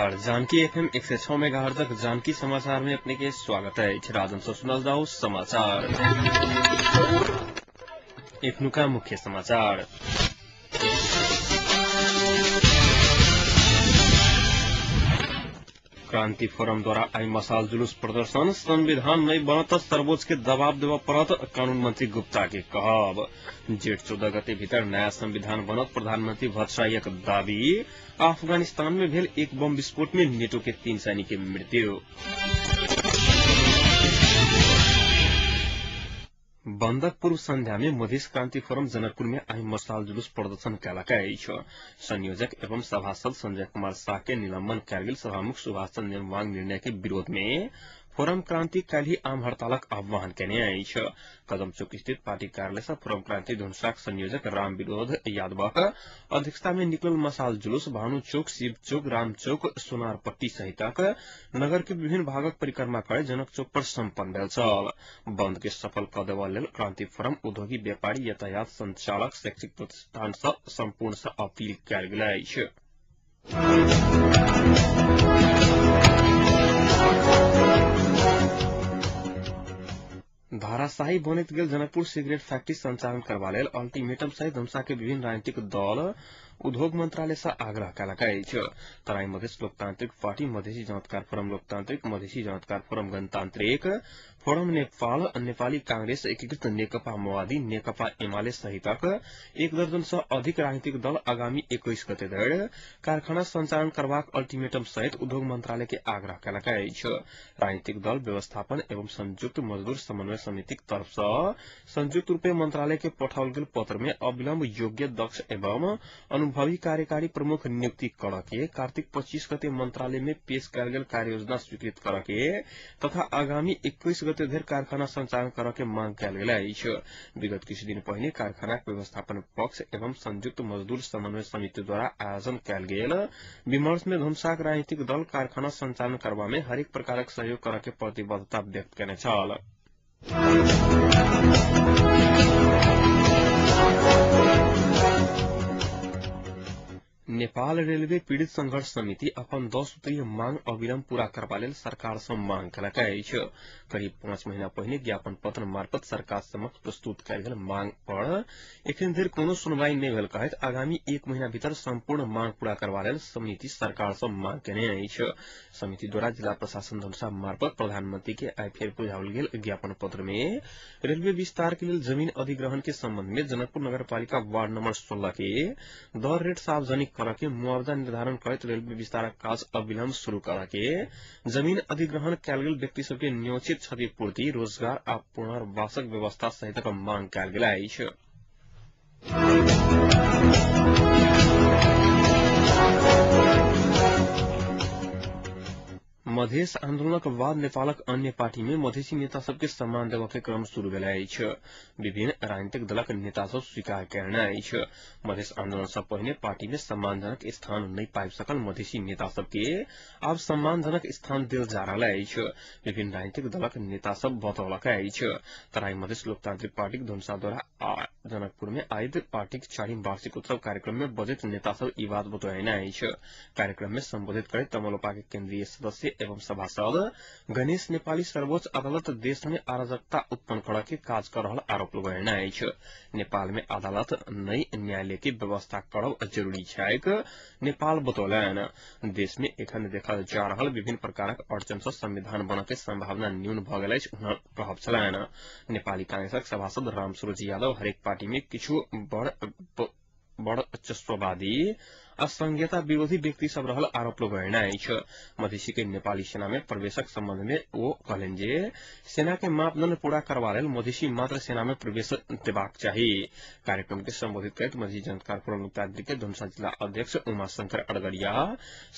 नमस्कार। Janaki FM 106 megahertz तक जानकी समाचार में अपने के स्वागत है। राजन से सुनल जाओ समाचार। एखनुका मुख्य समाचार। क्रांति फोरम द्वारा आई मसाल जुलूस प्रदर्शन संविधान नहीं बनत सर्वोच्च के दबाव देव पड़त कानून मंत्री गुप्ता के कहब। जेठ 14 गते भीतर नया संविधान बनत प्रधानमंत्री भट्टराईक दावी। अफगानिस्तान में भेल एक बम विस्फोट में नेटो के 3 सैनिक की मृत्यु। बंदक पूर्व संध्या में मधेश क्रांति फोरम जनकपुर में आई मसाल जुलूस प्रदर्शन कैलाकै छ। संयोजक एवं सभासद संजय कुमार शाह के निलंबन कैल सभामुख सुभाष चंद्र नेवांग निर्णय के विरोध में फोरम क्रांति काल्हि आम हड़तालक आह्वान केने अछि। कदम चौक स्थित पार्टी कार्यालय से फोरम क्रांति धुनसाक संयोजक राम विनोद यादवक अध्यक्षता में निकलल मसाल जुलूस भानु चौक, शिव चौक, राम चौक, सोनारपट्टी सहितक नगर के विभिन्न भागक परिक्रमा कर जनक चौक पर सम्पन्न भेल छल। बंद के सफल क देबा लेल क्रांति फोरम उद्योगी, व्यापारी, यातायात संचालक, शैक्षिक प्रतिष्ठान से संपूर्ण से अपील कयल गेल अछि। धाराशाही बनैत गेल जनकपुर सिगरेट फैक्ट्री संचालन करबा लेल अल्टीमेटम सहित धमसा के विभिन्न राजनीतिक दल उद्योग मंत्रालय से आग्रह कयलकै अछि। तराई मधेश लोकतांत्रिक पार्टी, मधेसी जमातकार फोरम लोकतांत्रिक, मधेसी जमातकार फोरम गणतांत्रिक, फोरम नेपाल, नेपाली कांग्रेस, एकीकृत नेकपा माओवादी, नेकपा एमाले सहितक 1 दर्जन से अधिक राजनीतिक दल आगामी 21 गते धरि कारखाना संचालन करबाक अल्टीमेटम सहित उद्योग मंत्रालय के आग्रह कयलकै अछि। राजनीतिक दल व्यवस्थापन एवं संयुक्त मजदूर समन्वय समितिक तरफ से संयुक्त रूपे मंत्रालय के पठाओल गेल पत्र में अविलंब योग्य, दक्ष एवं अनुभवी कार्यकारी प्रमुख नियुक्ति करके कार्तिक 25 गते मंत्रालय में पेश कयल गेल कार्ययोजना स्वीकृत करके तथा आगामी 21 गते धरि कारखाना संचालन करके मांग कयल गेल अछि। विगत किछ दिन पहिने कारखाना व्यवस्थापन पक्ष एवं संयुक्त मजदूर समन्वय समिति द्वारा आयोजन कयल गेल विमर्श में धुमसाक राजनीतिक दल कारखाना संचालन करबा में हरेक प्रकारक सहयोग करके प्रतिबद्धता व्यक्त केने छल। नेपाल रेलवे पीड़ित संघर्ष समिति अपन 10 सूत्रीय मांग अविलंब पूरा करबा लेल सरकार से मांग कयलकै अछि। करीब 5 महीना पहिने ज्ञापन पत्र मार्फत सरकार समक्ष प्रस्तुत कयल गेल मांग पर एखन धरि कोनो सुनवाई नहि भेल कहैत आगामी 1 महीना भीतर संपूर्ण मांग पूरा करबा लेल समिति सरकार से मांग केने अछि। समिति द्वारा जिला प्रशासन धनुषा मार्फत प्रधानमंत्री के आइ फेर बुझाओल गेल ज्ञापन पत्र में रेलवे विस्तार के लेल जमीन अधिग्रहण के संबंध में जनकपुर नगरपालिका वार्ड नंबर 16 के दर रेट सार्वजनिक करके मुआवजा निर्धारण करत रेलवे विस्तारक काज अविलंब शुरू करके जमीन अधिग्रहण कयल गेल व्यक्ति सबके न्योचित क्षतिपूर्ति, रोजगार आ पुनर्वासक व्यवस्था सहित मांग कयल गेल अछि। मधेश आंदोलनक बाद नेपालक अन्य पार्टी में मधेसी नेता सबके सम्मान देवा के क्रम शुरू भेल अछि। विभिन्न राजनीतिक दलक नेता सब स्वीकार कयने अछि। मधेश आंदोलन से पहिने पार्टी में सम्मानजनक स्थान नहीं पाबि सकल मधेसी नेता सबके आब सम्मानजनक स्थान देल जा रहल अछि। विभिन्न राजनीतिक दलक नेता सब बतौलक अछि। तराई मधेश लोकतांत्रिक पार्टी धनुषा द्वारा जनकपुर में आयोजित पार्टी के 4वीं वार्षिक उत्सव कार्यक्रम में बजट नेता सब ई बात बतौने अछि। कार्यक्रम में संबोधित करते तमलोपा के केंद्रीय सदस्य एवं सभासद गणेश नेपाली सर्वोच्च अदालत देश में अराजकता उत्पन्न करके काज कर रहल आरोप लगौने अछि। नेपाल में अदालत नई न्यायालय की व्यवस्था करब जरूरी छैक नेपाल बतौलन। देश में एखन देखल जा रहल विभिन्न प्रकारक अड़चन से संविधान बनके संभावना न्यून भ गेल अछि कहब छलनि। नेपाली कांग्रेसक सभासद रामसुरज यादव हरेक पार्टी में किछु बड़ चस्ववादी आ संघीयता विरोधी व्यक्ति सब रहल आरोप लगौने अछि। मधेसी के नेपाली सेना में प्रवेशक संबंध में वो कहलनि जे सेना के मापदंड पूरा करबा लेल मधेसी मात्र सेना में प्रवेश देबाक चाही। कार्यक्रम के संबोधित करते मधेसी जनता फोरम लोकतांत्रिक के धनुषा जिला अध्यक्ष उमाशंकर अड़गड़िया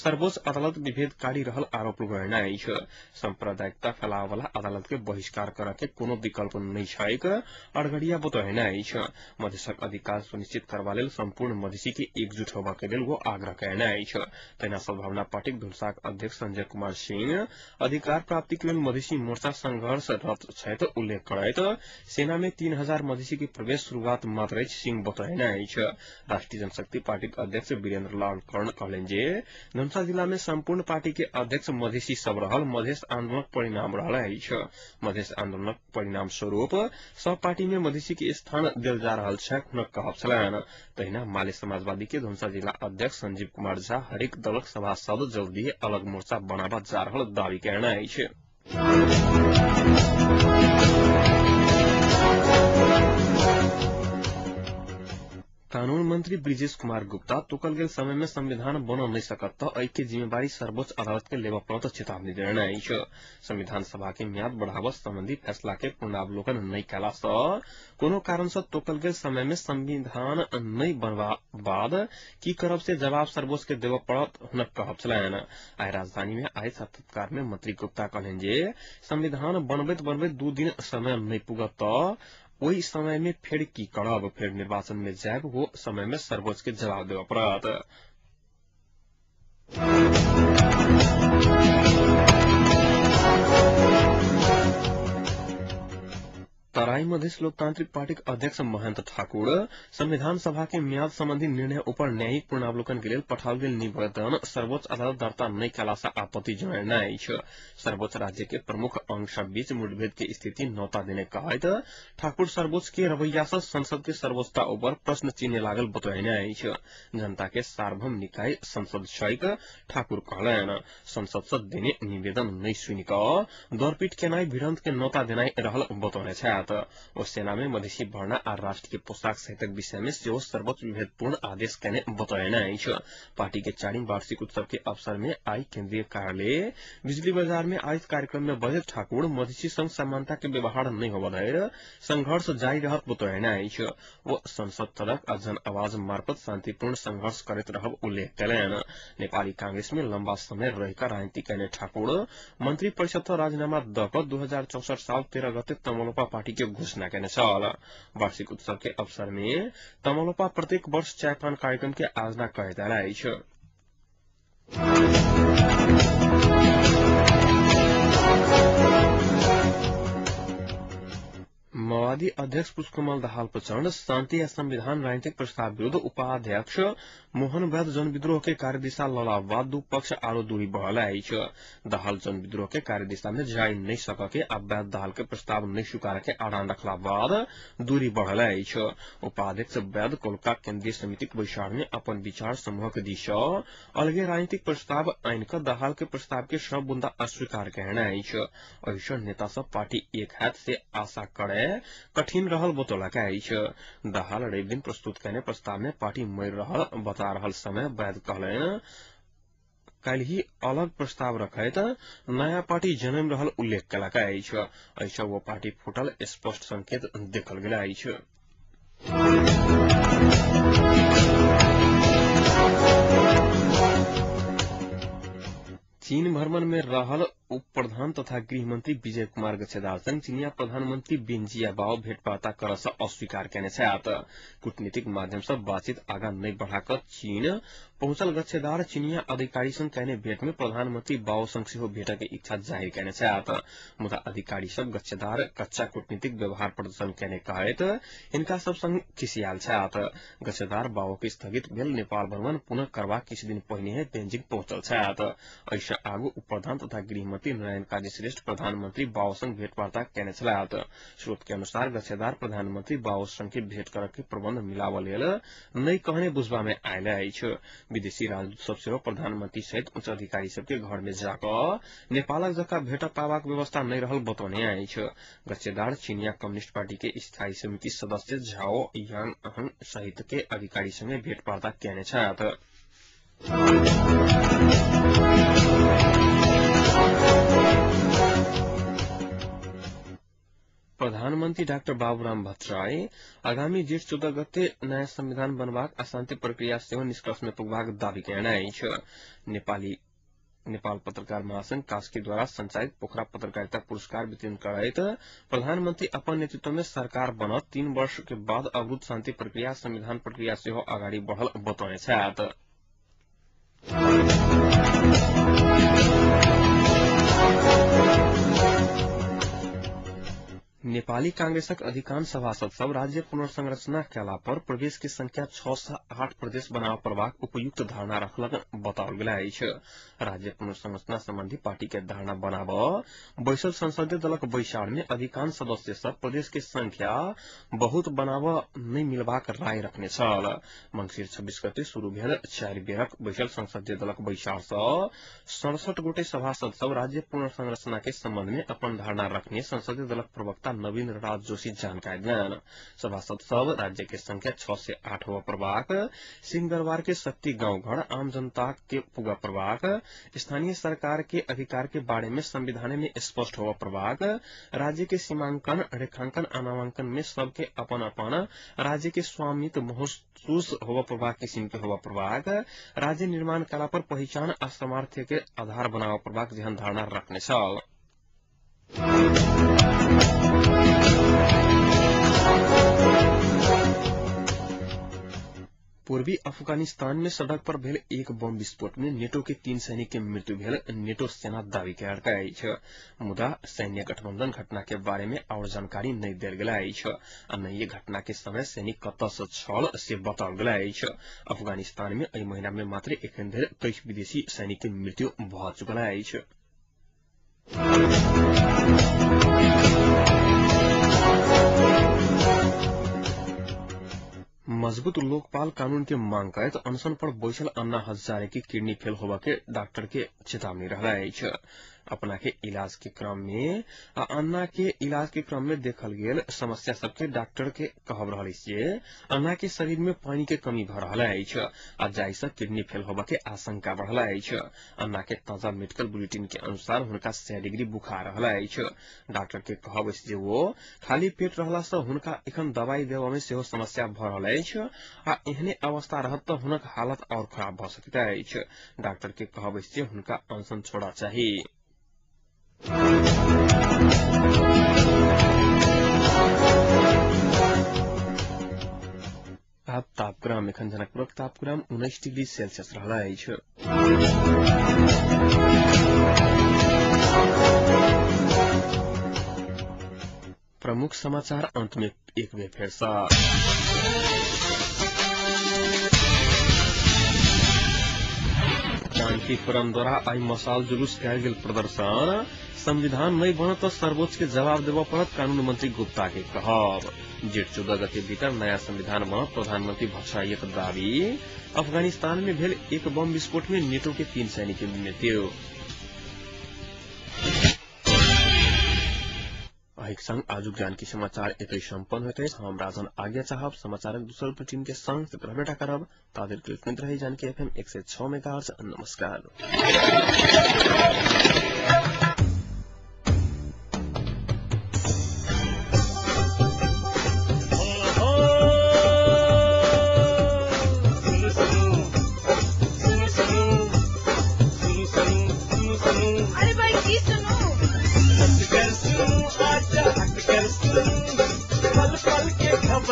सर्वोच्च अदालत विभेदकारी रहल आरोप लगौने अछि। सांप्रदायिकता फैलाव वाला अदालत के बहिष्कार करके कोनो विकल्प नहीं छैक अड़गड़िया बतौने अछि। मधेशक अधिकार सुनिश्चित करबा लेल संपूर्ण मधेसी के एकजुट होबा के लेल गो आग्रह कैने अछि। तहिना सद्भावना पार्टीक धुलसाक अध्यक्ष संजय कुमार सिंह अधिकार प्राप्ति के लेल मधेसी मोर्चा संघर्षरत छथि उल्लेख करैत सेना में 3000 मधेसी के प्रवेश शुरुआत मात्र अछि सिंह बतौने अछि। राष्ट्रीय जनशक्ति पार्टीक अध्यक्ष वीरेंद्र लाल कर्ण कहलनि जे धनुषा जिला में संपूर्ण पार्टी के अध्यक्ष मधेसी सब रहल मधेश आंदोलनक परिणाम रहल अछि। मधेश आंदोलनक परिणाम स्वरूप सब पार्टी में मधेसी के स्थान देल जा रहल छै हुनक कहब छलनि। तहिना माले समाजवादी के धनुषा जिला अध्यक्ष संजीव कुमार झा हरेक दलक सभासद जल्दी अलग मोर्चा बनाबा जा रहल दावी कयने अछि। कानून मंत्री ब्रिजेश कुमार गुप्ता तोकल गेल समय में संविधान बन नहीं सकत तो एहि के जिम्मेवारी सर्वोच्च अदालत के लेबऽ पड़त चेतावनी देने अछि। संविधान सभा के म्याद बढ़ाबऽ संबंधी फैसला के पुनरावलोकन नहीं कयला सँ कोनो कारण सँ तोकल गेल समय में संविधान नहीं बनबा बाद की करब से जवाब सर्वोच्च के देबऽ पड़त हुनक कहब छलनि। आइ राजधानी में आइ साक्षात्कार में मंत्री गुप्ता कहलनि जे संविधान बनबैत 2 दिन समय नहीं पुगत तो ओहि समय में फिर की करब, फिर निर्वाचन में जायब, वो समय में सर्वोच्च के जवाब देबऽ पड़त। तराई मधेश लोकतांत्रिक पार्टी के अध्यक्ष महंत ठाकुर संविधान सभा के म्याद संबंधी निर्णय ऊपर न्यायिक पुनरावलोकन के लिए पठाओल गेल निवेदन सर्वोच्च अदालत दर्ता नहीं कयला सँ आपत्ति जनाने अछि। सर्वोच्च राज्य के प्रमुख अंग सब बीच मुठभेद के स्थिति नौता देने कहैत ठाकुर सर्वोच्च के रवैया सँ संसद के सर्वोच्चता ऊपर प्रश्न चिन्ह लागल बतौने अछि। जनता के सार्वभौम निकाय संसद छैक ठाकुर कहलनि। संसद सँ देने निवेदन नहीं सुनि कऽ दौरपीट केनाई भिड़ंत के नौता देनाई रहल बतौने छथि। ओ सेना में मधेसी भर्ना आ राष्ट्र के पोशाक सहितक विषय में सेहो सर्वोच्च विभेदपूर्ण आदेश केने बतौने अछि। पार्टी के 4वीं वार्षिक उत्सव के अवसर में आई केंद्रीय कार्यालय बिजली बाजार में आयोजित कार्यक्रम में बजैत ठाकुर मधेसी संग समानता के व्यवहार नहीं होबऽ धरि संघर्ष जारी रहत बतौने अछि। वो संसद तलक आ जन आवाज मार्फत शांतिपूर्ण संघर्ष करैत रहब उल्लेख कयलनि। नेपाली कांग्रेस में लंबा समय रहि कऽ राजनीति कयने ठाकुर मंत्री परिषद सँ राजीनामा दऽ कऽ 2064 साल 13 गते तमलोपा पार्टी के घोषणा केने छल। वार्षिक उत्सव के अवसर में तमलोपा प्रत्येक वर्ष चाय पान कार्यक्रम के आयोजना करैत आयल अछि। माओवादी अध्यक्ष पुष्पकमल दाहाल प्रचंड शांति या संविधान राजनीतिक प्रस्ताव विरुद्ध उपाध्यक्ष मोहन वैद्य जन विद्रोह के कार्यदिशा लला बाद दू पक्ष आरो दूरी बढ़ल अछि। दाहाल जन विद्रोह के कार्यदिशा में जाय नहीं सक के आ वैद्य दाहाल के प्रस्ताव नहीं स्वीकार के आड़ान रखला बाद दूरी बढ़ल अछि। उपाध्यक्ष वैद्य कोलका केंद्रीय समितिक बैसार में अपन विचार समूह के दिस अलगे राजनीतिक प्रस्ताव आनि कऽ दाहाल के प्रस्ताव के सब बुंदा अस्वीकार कयने अछि। एहि नेता सब पार्टी एक हैत से आशा करे कठिन रहल बतौलक अछि। दाहाल रवि दिन प्रस्तुत कयने प्रस्ताव में पार्टी मरि रहल बता रहल समय वैद्य कहलनि कल ही अलग प्रस्ताव रखैत नया पार्टी जन्म रहल उल्लेख कयलक अछि। एहिसँ वो पार्टी फूटल स्पष्ट संकेत देखल गेल अछि। चीन भ्रमण में रहल उप प्रधान तथा गृह मंत्री विजय कुमार गच्छेदार संग चीनिया प्रधानमंत्री बेन जियाबाओ भेंटवार्ता करऽ सँ अस्वीकार केने छथि। कूटनीतिक माध्यम सँ बातचीत आगां नहीं बढ़ा कऽ चीन पहुंचल गच्छेदार चीनिया अधिकारी संग कयने भेंट में प्रधानमंत्री बाओ संग सेहो भेंटक इच्छा जाहिर केने छथि। मुदा अधिकारी सब गच्छेदार कच्चा कूटनीतिक व्यवहार प्रदर्शन केने कहैत हिनका सब संग खिसियाल छथि। गच्छेदार बाओ के स्थगित भेल नेपाल भ्रमण पुनः करबाक किछु दिन पहिने बेजिंग पहुंचल छथि। एहिसँ आगू उप प्रधान तथा गृह मंत्री नारायण काजी श्रेष्ठ प्रधानमंत्री बाओ संग भेंटवार्ता केने छथि। स्रोत के अनुसार गच्छेदार प्रधानमंत्री बाओ संग के भेंट करऽ के प्रबंध मिलाबऽ लेल नहीं कहने बुझबा में आयल अछि। विदेशी राजदूत सब सेहो प्रधानमंत्री सहित उच्च अधिकारी सबके घर में जाकऽ नेपालक जकाँ भेंट पाबाक व्यवस्था नहीं रहल बतौने अछि। गच्छेदार चीनिया कम्युनिस्ट पार्टी के स्थायी समिति सदस्य झाओ यांग सहित के अधिकारी संगे भेंटवार्ता केने छथि। प्रधानमंत्री डॉक्टर बाबूराम भट्टराई आगामी जेठ 14 गते नया संविधान बनबाक आ शांति प्रक्रिया सेहो निष्कर्ष में पुगबाक दावी कयने अछि। नेपाल पत्रकार महासंघ कास्की द्वारा संचालित पोखरा पत्रकारिता पुरस्कार वितरण करैत प्रधानमंत्री अपन नेतृत्व में सरकार बनत 3 वर्ष के बाद अवरुद्ध शांति प्रक्रिया संविधान प्रक्रिया सेहो आगाड़ी बढ़ल बतौने छथि। नेपाली कांग्रेसक अधिकांश सभासद सब राज्य पुनर्संरचना केला पर प्रदेश की संख्या 6 से 8 प्रदेश बनाव प्रभाग उपयुक्त धारणा रखलक बताओल गेल अछि। राज्य पुनर्संरचना संबंधी पार्टी के धारणा बनाब बैसल संसदीय दलक बैसार में अधिकांश सदस्य सब प्रदेश के संख्या बहुत बनाब नहीं मिलबाक राय रखने छल। मंगसिर 26 गते शुरू भेल 4 बेरक बैसल संसदीय दलक बैसार से 67 गोटे सभासद सब राज्य पुनर्संरचना के संबंध में अपन धारणा रखने संसदीय दलक प्रवक्ता नवीन राज जोशी जानकारी देन। सभासद सब राज्य के संख्या 6 से 8 हुआ प्रभाग, सिंहदरबार के शक्ति गांव घर, आम जनता के पुगा प्रभाग, स्थानीय सरकार के अधिकार के बारे में संविधान में स्पष्ट हुआ प्रभाग, राज्य के सीमांकन रेखांकन नामांकन में सबके अपन अपन राज्य के स्वामित्व महसूस हुआ प्रभाग किसिम के हुआ प्रभाग, राज्य निर्माण कला पर पहचान आ सामर्थ्य के आधार बनावा प्रभाग जेहन धारणा रखने छल। पूर्वी अफगानिस्तान में सड़क पर भेल एक बम विस्फोट में नेटो के 3 सैनिक के मृत्यु भेल नेटो सेना दावी कयलक अछि। मुदा सैन्य गठबंधन घटना के बारे में और जानकारी नहीं देल गेल अछि आ न ये घटना के समय सैनिक कतऽ से छल से बताओल गेल अछि। अफगानिस्तान में एहि महीना में मात्र एखन धरि 23 विदेशी सैनिक के मृत्यु भऽ चुकल अछि। मजबूत लोकपाल कानून के मांग करत अनशन पर बैसल अन्ना हजारे की किडनी फेल होबा के डॉक्टर के चेतावनी रहला अछि। अपना के इलाज के क्रम में अन्ना के इलाज के क्रम में देखल गेल समस्या सबके डॉक्टर के कहब रहल अछि। अन्ना के शरीर में पानी के कमी भ रहल अछि आ जाहि से किडनी फेल होबा के आशंका बढ़ल अछि। अन्ना के ताजा मेडिकल बुलेटिन के अनुसार हुनका 6 डिग्री बुखार रहल अछि। डॉक्टर के कहब अछि जे वो खाली पेट रहला से हुनका एखन दवाई देबा में सेहो समस्या भ रहल अछि आ एहने अवस्था रहत तऽ हुनक हालत और खराब भ सकैत अछि। डॉक्टर के कहब अछि जे हुनका अनशन छोड़ा चाही। अब तापक्रम एखन जनकपुरक तापक्रम 19 डिग्री सेल्सियस रहल अछि। प्रमुख समाचार अंत में एक बेर फेर से। शांति फोरम द्वारा आई मसाल जुलूस कयल गेल प्रदर्शन, संविधान नहीं बनत तो सर्वोच्च के जवाब देबऽ पड़त कानून मंत्री गुप्ता के कहब। जेठ 14 गते भीतर नया संविधान बनत प्रधानमंत्री भट्टाचार्यक दावी। अफगानिस्तान में भेल एक बम विस्फोट में नेटो के 3 सैनिक के मृत्यु। अहिक संग आजुक जानकी समाचार एतै संपन्न होते। हम राजन आज्ञा चाहब समाचारक दूसर बुलेटिन के संग रहबेटा करब। तादेर कृतज्ञ रही जानकी एफएम 106 मेगाहर्ट्ज। नमस्कार।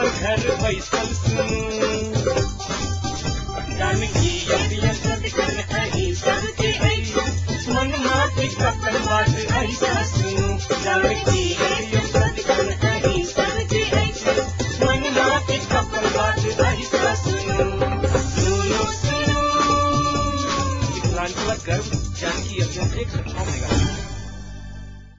घर बैसल जानकी सबके मन माफी कपल बात ऐसा सुनो जानकी सबके मन माफी कपल बात ऐसा सुनो सुनो सुनो। गर्व जानकी FM 106 मेगाहर्ट्ज।